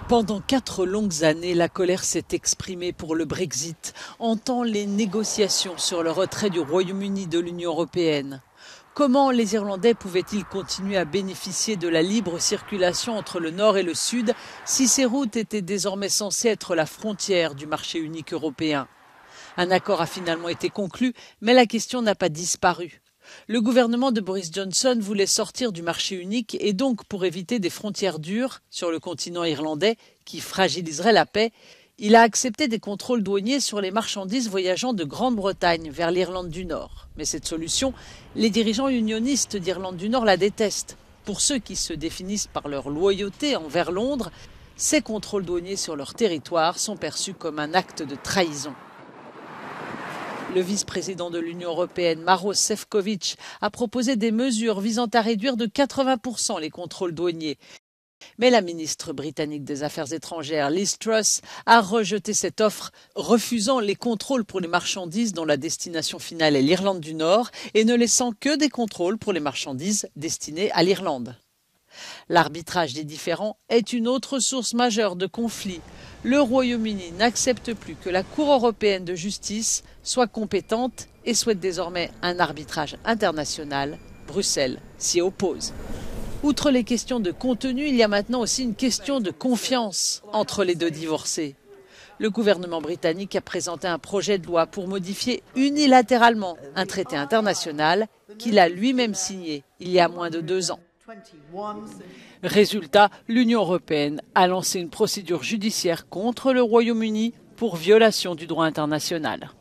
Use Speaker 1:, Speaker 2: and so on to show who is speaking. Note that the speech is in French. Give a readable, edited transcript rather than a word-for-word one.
Speaker 1: Pendant 4 longues années, la colère s'est exprimée pour le Brexit, entend les négociations sur le retrait du Royaume-Uni de l'Union européenne. Comment les Irlandais pouvaient-ils continuer à bénéficier de la libre circulation entre le nord et le sud si ces routes étaient désormais censées être la frontière du marché unique européen? Un accord a finalement été conclu, mais la question n'a pas disparu. Le gouvernement de Boris Johnson voulait sortir du marché unique et donc, pour éviter des frontières dures sur le continent irlandais qui fragiliseraient la paix, il a accepté des contrôles douaniers sur les marchandises voyageant de Grande-Bretagne vers l'Irlande du Nord. Mais cette solution, les dirigeants unionistes d'Irlande du Nord la détestent. Pour ceux qui se définissent par leur loyauté envers Londres, ces contrôles douaniers sur leur territoire sont perçus comme un acte de trahison. Le vice-président de l'Union européenne, Maroš Šefčovič, a proposé des mesures visant à réduire de 80% les contrôles douaniers. Mais la ministre britannique des Affaires étrangères, Liz Truss, a rejeté cette offre, refusant les contrôles pour les marchandises dont la destination finale est l'Irlande du Nord et ne laissant que des contrôles pour les marchandises destinées à l'Irlande. L'arbitrage des différends est une autre source majeure de conflits. Le Royaume-Uni n'accepte plus que la Cour européenne de justice soit compétente et souhaite désormais un arbitrage international. Bruxelles s'y oppose. Outre les questions de contenu, il y a maintenant aussi une question de confiance entre les deux divorcés. Le gouvernement britannique a présenté un projet de loi pour modifier unilatéralement un traité international qu'il a lui-même signé il y a moins de 2 ans. Résultat, l'Union européenne a lancé une procédure judiciaire contre le Royaume-Uni pour violation du droit international.